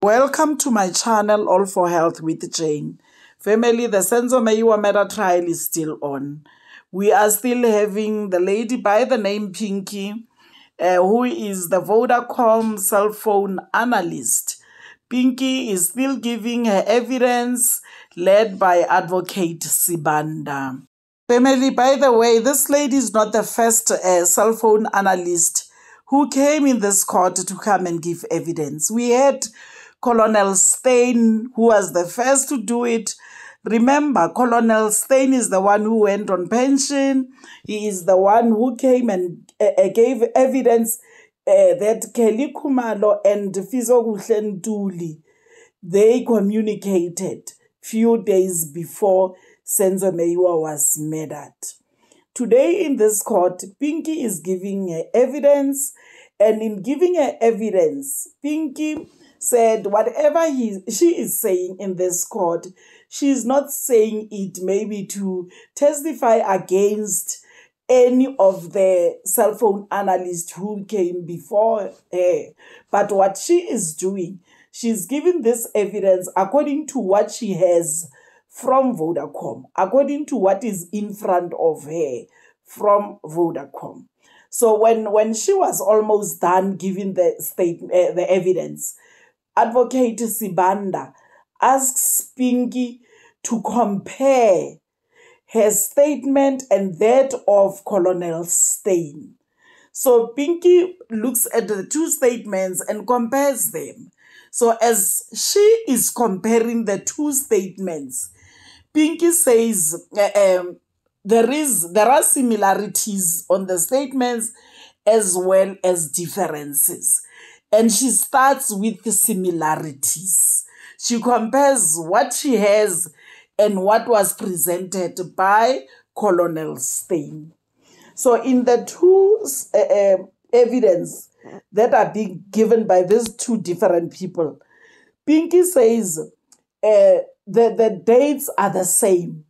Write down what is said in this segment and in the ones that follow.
Welcome to my channel, All for Health with Jane. Family, the Senzo Meyiwa Trial is still on. We are still having the lady by the name Pinky, who is the Vodacom cell phone analyst. Pinky is still giving her evidence, led by Advocate Sibanda. Family, by the way, this lady is not the first cell phone analyst who came in this court to come and give evidence. We had Colonel Steyn, who was the first to do it. Remember, Colonel Steyn is the one who went on pension. He is the one who came and gave evidence that Kelly Khumalo and Fizokuhle Ntuli, they communicated few days before Senzo Meyiwa was murdered. Today in this court, Pinky is giving her evidence, and in giving her evidence, Pinky said whatever she is saying in this court, she is not saying it maybe to testify against any of the cell phone analysts who came before her. But what she is doing, she's giving this evidence according to what she has from Vodacom, according to what is in front of her from Vodacom. So when she was almost done giving the evidence, Advocate Sibanda asks Pinky to compare her statement and that of Colonel Steyn. So Pinky looks at the two statements and compares them. So as she is comparing the two statements, Pinky says there are similarities on the statements as well as differences. And she starts with the similarities. She compares what she has and what was presented by Colonel Steyn. So in the two evidence that are being given by these two different people, Pinky says the dates are the same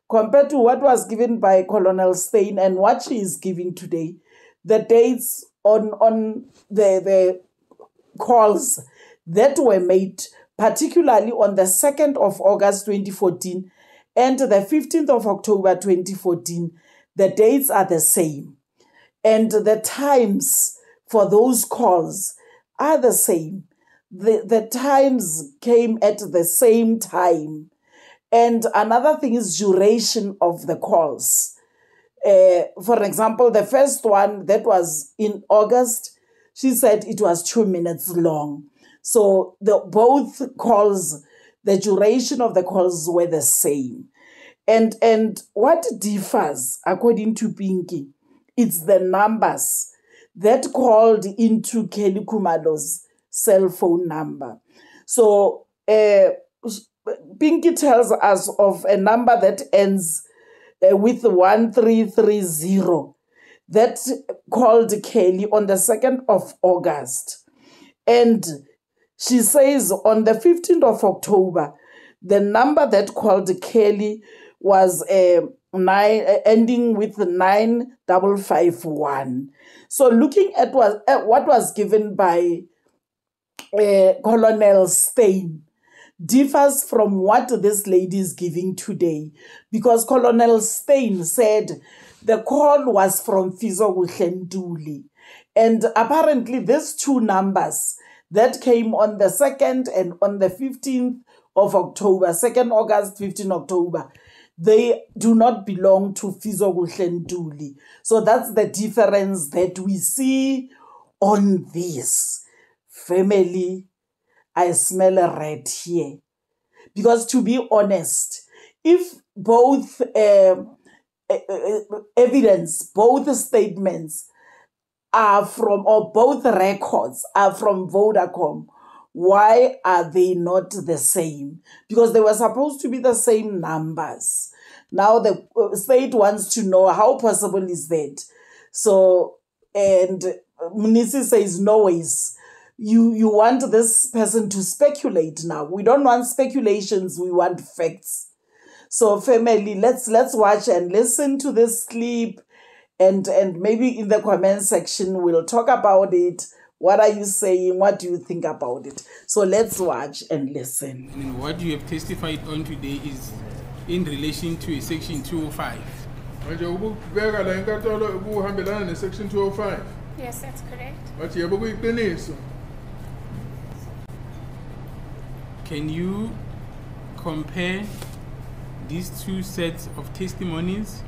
compared to what was given by Colonel Steyn and what she is giving today. The dates on the calls that were made, particularly on the 2nd of August 2014 and the 15th of October 2014, the dates are the same. And the times for those calls are the same. The times came at the same time. And another thing is duration of the calls. For example, the first one that was in August, she said it was 2 minutes long. So both calls, the duration of the calls were the same. And what differs, according to Pinky, it's the numbers that called into Kelly Khumalo's cell phone number. So Pinky tells us of a number that ends with 1330 that called Kelly on the 2nd of August. And she says on the 15th of October, the number that called Kelly was ending with 9551. So looking at what was given by Colonel Steyn differs from what this lady is giving today, because Colonel Steyn said the call was from Fizokuhle Ntuli. And apparently these two numbers that came on the 2nd and on the 15th of October, 2nd August, 15th October, they do not belong to Fizokuhle Ntuli. So that's the difference that we see on this. Family, I smell a rat here. Because to be honest, if both evidence, both statements are from, or both records are from Vodacom, why are they not the same? Because they were supposed to be the same numbers. Now the state wants to know how possible is that. So, and Munisi says, no ways. You want this person to speculate now. We don't want speculations, we want facts. So family, let's watch and listen to this clip, and maybe in the comment section we'll talk about it. What are you saying? What do you think about it? So let's watch and listen. And what you have testified on today is in relation to Section 205. Section 205. Yes, that's correct. Can you compare these two sets of testimonies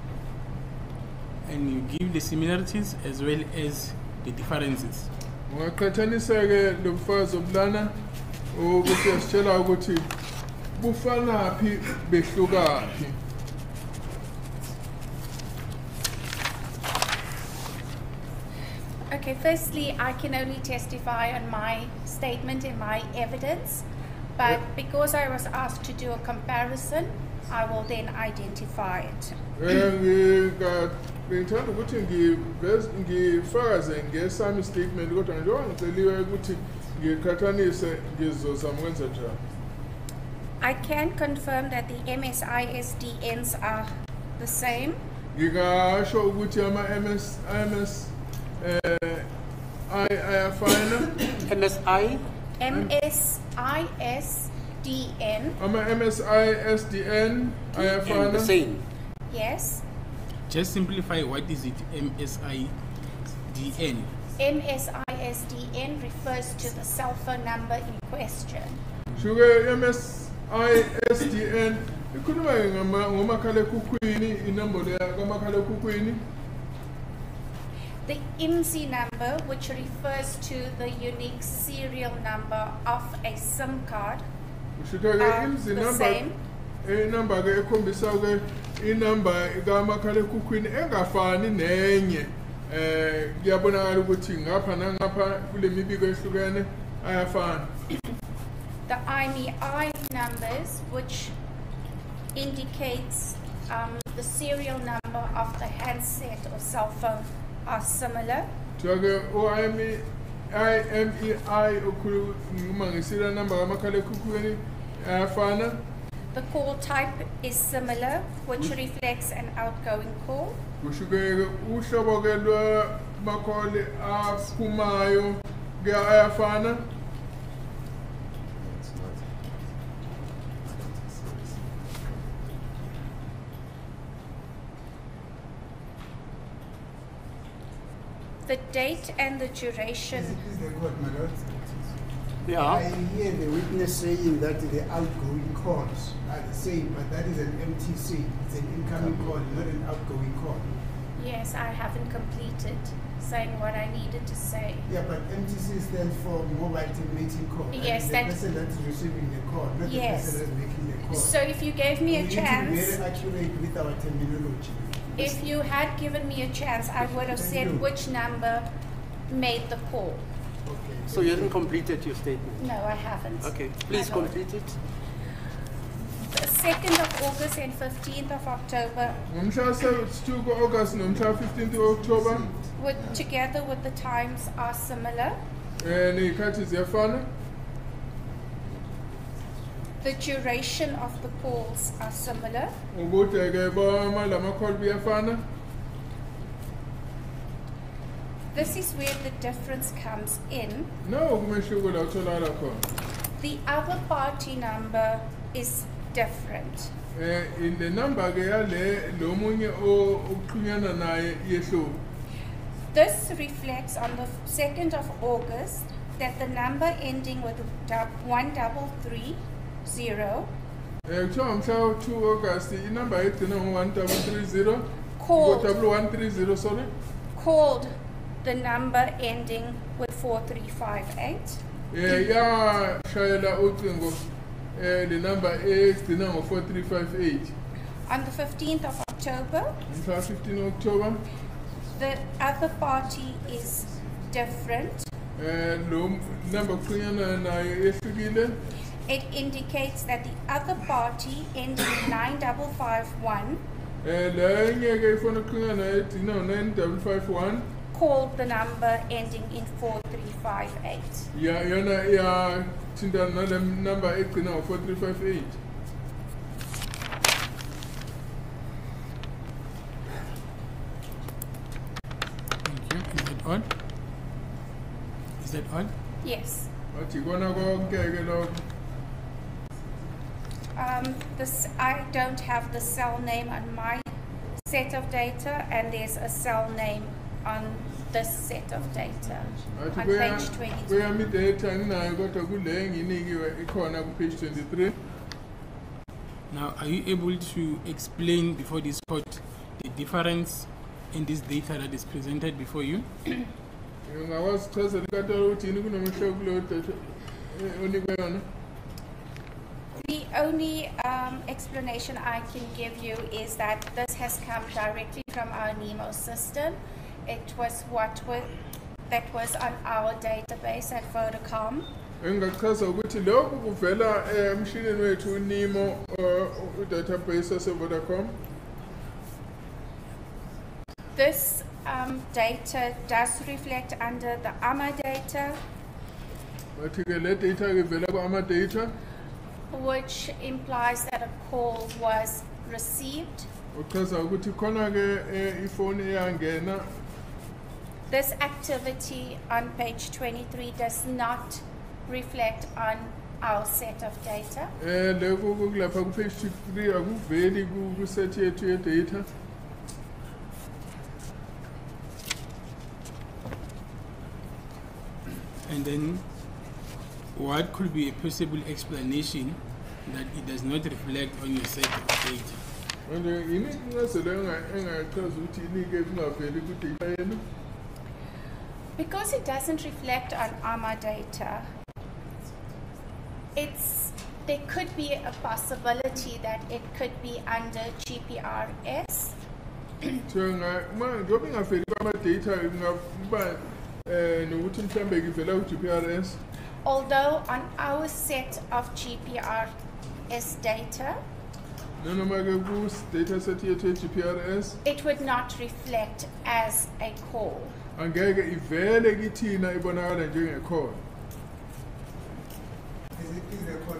and you give the similarities as well as the differences? Okay, firstly, I can only testify on my statement and my evidence, but because I was asked to do a comparison, I will then identify it. I can confirm that the MSISDNs are the same. MSI? MSISDN. MSISDN, The same. Yes. Just simplify, what is it, MSIDN? MSISDN refers to the cell phone number in question. Sugar MSISDN, you could make a number there, The IMSI number, which refers to the unique serial number of a SIM card, are the same. The IMEI numbers, which indicates the serial number of the handset or cell phone, are similar. The call type is similar, which reflects an outgoing call. The date and the duration. Yeah. I hear the witness saying that the outgoing calls are the same, but that is an MTC. It's an incoming call, not an outgoing call. Yes, I haven't completed saying what I needed to say. Yeah, but MTC stands for mobile terminating call. Yes, the person that's receiving the call, not the person that's making the call. So if you gave me a chance, we need to be very accurate with our terminology. If you had given me a chance, I would have said which number made the call. Okay. So you haven't completed your statement? No, I haven't. Okay, please complete it. The 2nd of August and 15th of October, together with the times, are similar. The duration of the calls are similar. This is where the difference comes in. The other party number is different. In the number, This reflects on the 2nd of August that the number ending with 1330 called the number ending with 4358. The number is the number 4358. On the 15th of October, 15 October, the other party is different. It indicates that the other party ending in 9551 called the number ending in 4358. Number 4358. Thank you. Is that all? Is Is that all? Yes. Athi kona konke ke lokho. I don't have the cell name on my set of data, and there's a cell name on this set of data Athi on page 22. kuyami data nginayo kodwa kule nginikiwe ikhona ku page 23. Now, are you able to explain before this court the difference in this data that is presented before you? Ngawasi chazela inkantolo ukuthi yini kunomehluko kulo data onikwe yona. The only explanation I can give you is that this has come directly from our NEMO system. It was that was on our database at Vodacom. Engachaza ukuthi lokhu kuvela emshinini wethu uNemo database yase Vodacom. This data does reflect under the AMA data, Bathi ke le data ke vela ku ama data. which implies that a call was received. Uchaza ukuthi khona ke ifoni eyangena. This activity on page 23 does not reflect on our set of data. Lokhu kulapha ku page 23 akuveli ku set yethu ye data. And then, what could be a possible explanation that it does not reflect on your set of data? Manje yini ngazela engachaza ukuthi inike kungaveli ku data yenu. Because it doesn't reflect on AMA data, there could be a possibility that it could be under GPRS. Thenga ngoba ingaveli kwama data ngaba nokuthi mhlambe kuvela ku GPRS. Although on our set of GPRS data, Noma ke ku data set yethu ye GPRS it would not reflect as a call. angeke ivele kithina ibonakala njenge call. Is a call.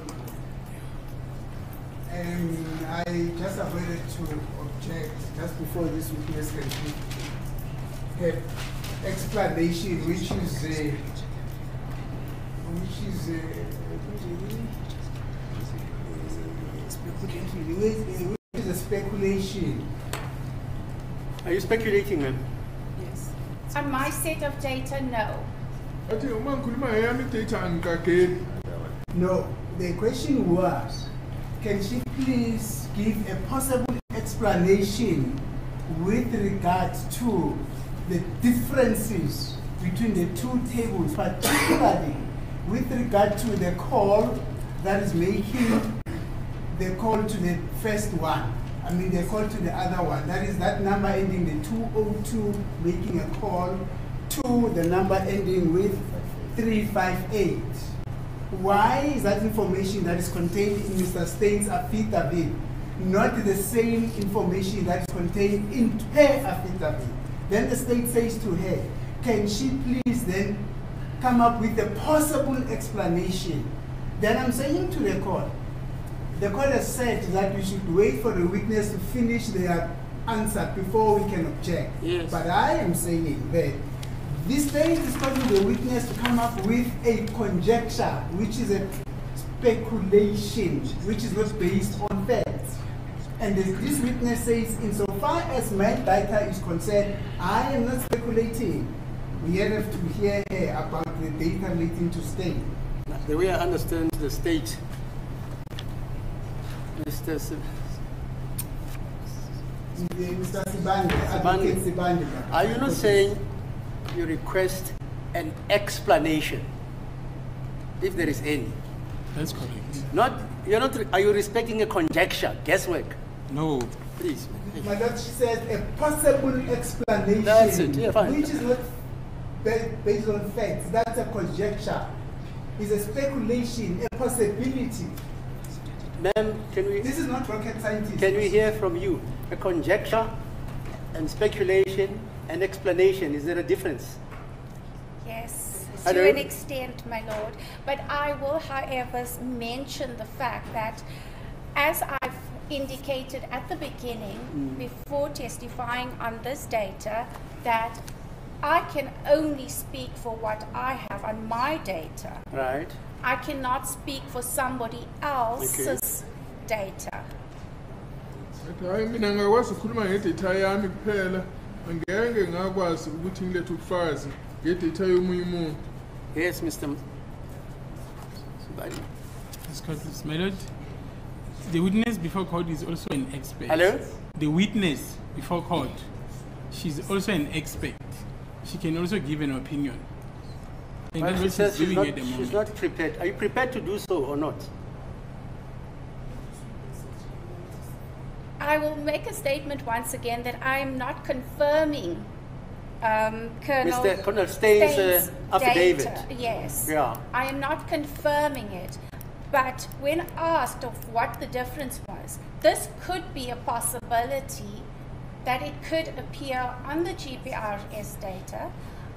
And I just avoided to object just before this witness can give explanation, which is a speculation. Are you speculating, ma'am? On my set of data, no. Athi uma ngikhuluma ngeyami data angikageli. No, the question was, can she please give a possible explanation with regard to the differences between the two tables, particularly with regard to the call that is making the call to the first one. I mean the call to the other one. That is that number ending the 202 making a call to the number ending with 358. Why is that information that is contained in Mr. Steyn's affidavit not the same information that is contained in her affidavit? Then the state says to her, can she please then come up with a possible explanation? Then I'm saying to the court has said that we should wait for the witness to finish their answer before we can object. Yes. But I am saying that this state is calling the witness to come up with a conjecture, which is a speculation, which is not based on facts. And this witness says, insofar as my data is concerned, I am not speculating. We have to hear her about the data relating to Steyn. The way I understand the state, Mr. Mr. Sibande, Advocate Sibande. Are you not saying you request an explanation, if there is any? That's correct. You're not. Are you respecting a conjecture, guesswork? No. Please. My Lord, she said a possible explanation, That's it, yeah, fine. which is not based on facts. That's a conjecture. It's a speculation, a possibility. Ma'am, This is not rocket science. can we hear from you a conjecture and speculation and explanation? Is there a difference? Yes, Hello? to an extent, my lord. But I will, however, mention the fact that, as I've indicated at the beginning, before testifying on this data, that I can only speak for what I have on my data. Right. I cannot speak for somebody else's data. hayi mina ngakwazi ukukhuluma ngedata yami kuphela angeke ngakwazi ukuthi ngilethe ubufakazi ngedata yomunye umuntu. Yes, Mr. My lord, the witness before court is also an expert. Hello? The witness before court, she's also an expert. She can also give an opinion. And Well, that's she what says she's doing at the she's moment. not prepared. Are you prepared to do so or not? I will make a statement once again that I am not confirming Colonel Steyn's affidavit. data. Yes. Yeah. I am not confirming it. But when asked of what the difference was, this could be a possibility that it could appear on the GPRS data.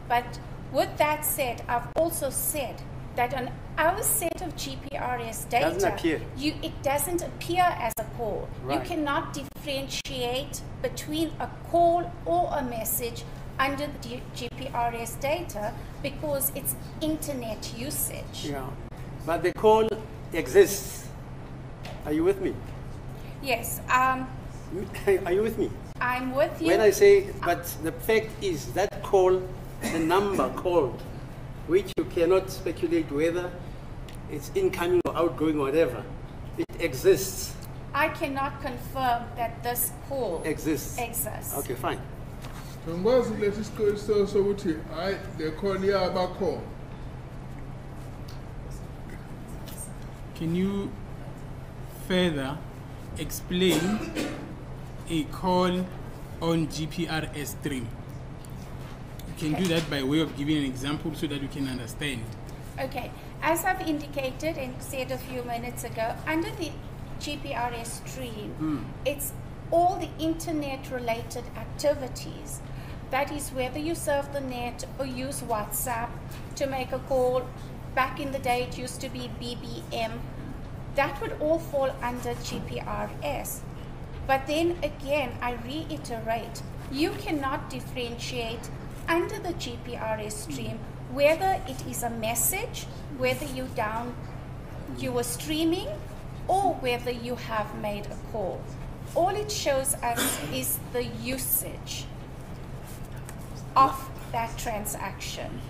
But with that said, I've also said that on our set of GPRS data, Doesn't appear. it doesn't appear as a call. Right. You cannot differentiate between a call or a message under the GPRS data because it's internet usage. Yeah. But the call exists. Are you with me? Yes, Are you with me? I'm with you. When I say, but the fact is that call, the number called, which you cannot speculate whether it's incoming or outgoing or whatever, it exists. I cannot confirm that this call Exists. exists. Okay, fine. Ngikwazi ukuletha isiqinisekiso sokuthi hayi le call iyabakho. Can you further explain a call on GPRS stream? You can do that by way of giving an example so that we can understand. Okay, as I've indicated and said a few minutes ago, under the GPRS stream, it's all the internet related activities. That is whether you surf the net or use WhatsApp to make a call. Back in the day, it used to be BBM. That would all fall under GPRS. But then again, I reiterate, you cannot differentiate under the GPRS stream whether it is a message, whether you were streaming, or whether you have made a call. All it shows us is the usage of that transaction.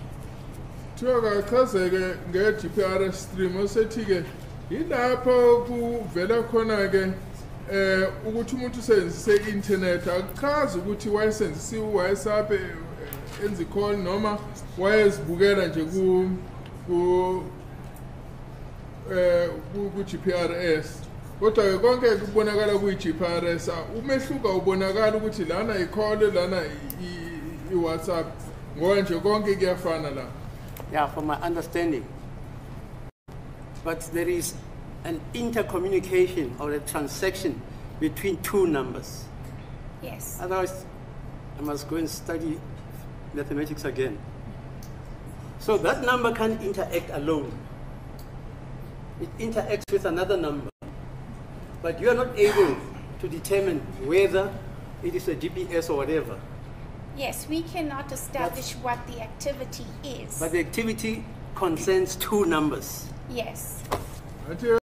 Chazeke nge-GPRS stream osethi-ke yilapho kuvela khona-ke ukuthi umuntu usebenzise i-internet akuchazi ukuthi wayesebenzisa i-WhatsApp enza i-call noma wayezibukela nje ku-GPRS. Kodwa-ke konke kubonakala kuyi-GPRS. Umehluka ubonakala ukuthi lana i-call lana i-WhatsApp ngoba nje konke kuyafana la. Yeah, from my understanding. But there is an intercommunication or a transaction between two numbers. Yes. Otherwise, I must go and study mathematics again. So that number can't interact alone. It interacts with another number. But you are not able to determine whether it is a GPS or whatever. Yes, we cannot establish what the activity is. But the activity concerns two numbers. Yes.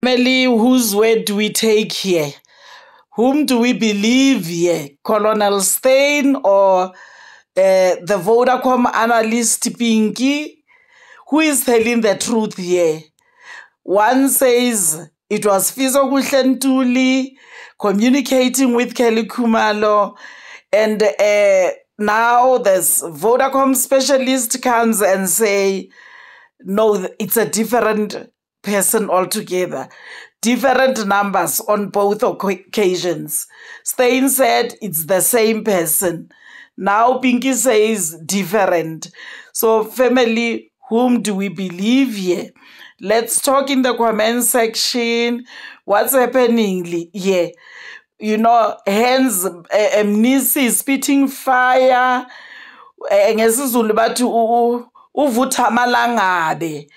Family, whose word do we take here? Whom do we believe here? Colonel Steyn or the Vodacom Analyst Pinky? Who is telling the truth here? One says it was Fizo Kuhlentuli communicating with Kelly Kumalo, and now this Vodacom specialist comes and say, no, it's a different person altogether. Different numbers on both occasions. Steyn said it's the same person. Now Pinky says different. So family, whom do we believe here? Let's talk in the comment section. What's happening here? You know, hands, Mnisi is spitting fire. Ngesizulu bathi uvutha amalangabe.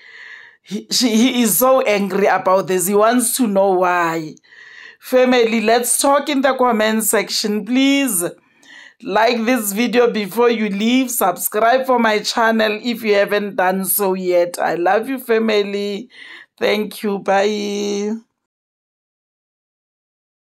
He is so angry about this. He wants to know why. Family, let's talk in the comment section, please. Like this video before you leave. Subscribe for my channel if you haven't done so yet. I love you, family. Thank you. Bye.